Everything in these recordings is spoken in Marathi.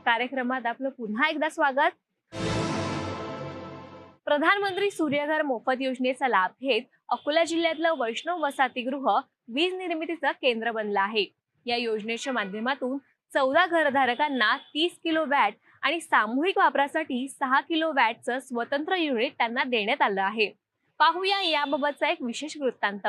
कार्यक्रमात आपलं पुन्हा एकदा स्वागत। प्रधानमंत्री सूर्यघर मोफत योजनेचा लाभ घेत अकोला जिल्ह्यातलं वैष्णव वसतिगृह वीज निर्मितीचं केंद्र बनलं आहे। या योजनेच्या माध्यमातून 14 घरधारकांना 30 किलो वॅट आणि सामूहिक वापरासाठी 6 किलो वॅटचं स्वतंत्र युनिट त्यांना देण्यात आलं आहे। पाहूया याबाबतचा एक विशेष वृत्तांत।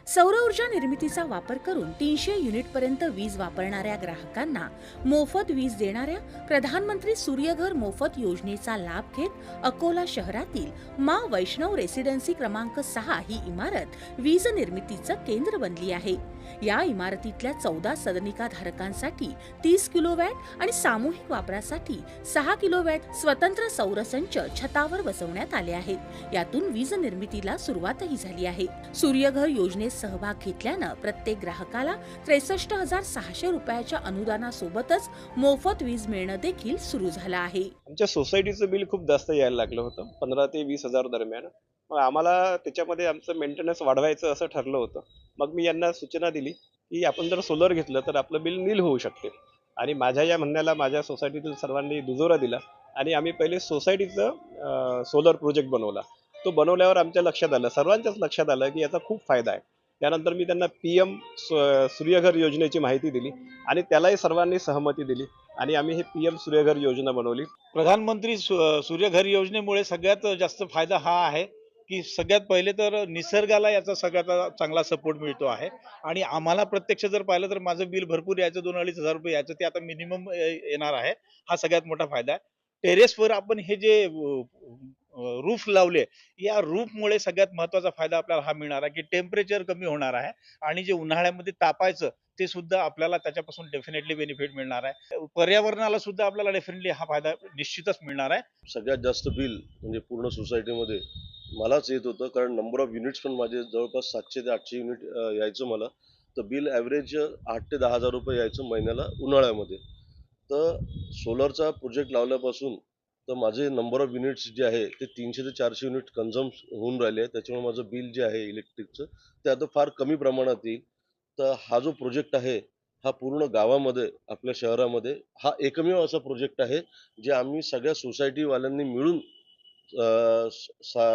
सौर ऊर्जा निर्मितीचा वापर करून 300 युनिट पर्यंत वीज वापरणाऱ्या ग्राहकांना मोफत वीज देणाऱ्या प्रधानमंत्री सूर्यघर मोफत योजनेचा लाभ घेत अकोला शहरातील मा वैष्णव रेसिडेन्सी क्रमांक 6 ही इमारत वीज निर्मितीचं केंद्र बनली आहे। या इमारतीतल्या 14 सदनिका धारकांसाठी 30 किलो वॅट आणि सामूहिक वापरासाठी 6 किलो वॅट स्वतंत्र सौरसंच छतावर बसवण्यात आले आहेत। यातून वीज निर्मितीला सुरुवातही झाली आहे। सूर्यघर योजनेत सहभाग घेतल्यानं प्रत्येक ग्राहकाला 63,600 रुपयाच्या अनुदानासोबतच मोफत वीज मिळणं देखील सुरू झालं आहे। आमच्या सोसायटीचं बिल खूप जास्त यायला लागलं होतं, 15 ते 20,000 दरम्यान। मग आम्हाला त्याच्यामध्ये आमचं मेंटेनन्स वाढवायचं असं ठरलं होतं। मग मी यांना सूचना दिली की आपण जर सोलर घेतलं तर आपलं बिल नील होऊ शकते, आणि माझ्या या म्हणण्याला माझ्या सोसायटीतील सर्वांनी दुजोरा दिला आणि आम्ही पहिले सोसायटीचं सोलर प्रोजेक्ट बनवला। तो बनवल्यावर आमच्या लक्षात आलं, सर्वांच्याच लक्षात आलं की याचा खूप फायदा आहे। त्यानंतर मी त्यांना PM सूर्यघर योजनेची माहिती दिली आणि त्यालाही सर्वांनी सहमती दिली आणि आम्ही हे PM सूर्यघर योजना बनवली। प्रधानमंत्री सूर्यघर योजनेमुळे सगळ्यात जास्त फायदा हा आहे की सगळ्यात पहिले तर निसर्गाला याचा सगळ्यात चांगला सपोर्ट मिळतो आहे। आणि आम्हाला प्रत्यक्ष जर पाहिलं तर माझं बिल भरपूर यायचं, 2-2.5 हजार रुपये यायचं, ते आता मिनिमम येणार आहे। हा सगळ्यात मोठा फायदा आहे। टेरेसवर आपण हे जे रूफ लावले, या रूफमुळे सगळ्यात महत्त्वाचा फायदा आपल्याला हा मिळणार आहे की टेम्परेचर कमी होणार आहे आणि जे उन्हाळ्यामध्ये तापायचं ते सुद्धा आपल्याला त्याच्यापासून डेफिनेटली बेनिफिट मिळणार आहे। पर्यावरणाला सुद्धा आपल्याला डेफिनेटली हा फायदा निश्चितच मिळणार आहे। सगळ्यात जास्त बिल म्हणजे पूर्ण सोसायटीमध्ये मलाच येत होतं, कारण नंबर ऑफ युनिट्स पण माझे जवळपास 700 ते 800 युनिट यायचं मला। तर बिल ॲव्हरेज 8 ते 10 हजार रुपये यायचं महिन्याला उन्हाळ्यामध्ये। तर सोलरचा प्रोजेक्ट लावल्यापासून तर माझे नंबर ऑफ युनिट्स जे आहे ते 300 ते 400 युनिट कन्झ्युम होऊन राहिले आहे। त्याच्यामुळे माझं बिल जे आहे इलेक्ट्रिकचं ते आता फार कमी प्रमाणात येईल। तर हा जो प्रोजेक्ट आहे हा पूर्ण गावामध्ये, आपल्या शहरामध्ये हा एकमेव असा प्रोजेक्ट आहे जे आम्ही सगळ्या सोसायटीवाल्यांनी मिळून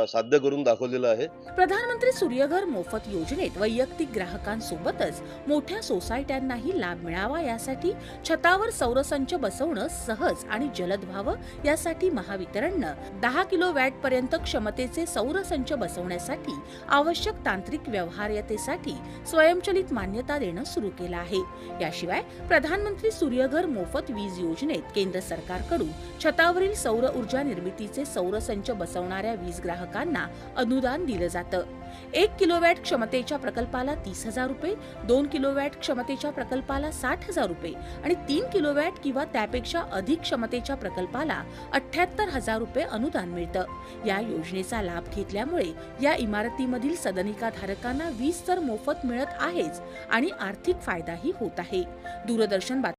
साध्य करून दाखवलेलं आहे। प्रधानमंत्री सूर्यघर मोफत योजनेत वैयक्तिक ग्राहकांसोबतच मोठ्या सोसायट्यांनाही लाभ मिळावा यासाठी छतावर सौरसंच बसवणं सहज आणि जलद व्हावं यासाठी महावितरणनं 10 किलो वॅट पर्यंत क्षमतेचे सौरसंच बसवण्यासाठी आवश्यक तांत्रिक व्यवहार्यतेसाठी स्वयंचलित मान्यता देणं सुरू केलं आहे। याशिवाय प्रधानमंत्री सूर्यघर मोफत वीज योजनेत केंद्र सरकारकडून छतावरील सौर ऊर्जा निर्मितीचे सौरसंच बसवणाऱ्या वीज ग्राहकांना अनुदान दिलं जातं। 1 किलोवॅट क्षमतेच्या प्रकल्पाला 30,000 रुपये, 2 किलोवॅट क्षमतेच्या प्रकल्पाला 60,000 रुपये आणि 3 किलोवॅट किंवा त्यापेक्षा अधिक क्षमतेच्या प्रकल्पाला 78,000 रुपये अनुदान मिळतं। या योजनेचा लाभ घेतल्यामुळे या इमारतीमधील सदनिका धारकांना वीज तर मोफत मिळत आहेच आणि आर्थिक फायदाही होत आहे। दूरदर्शन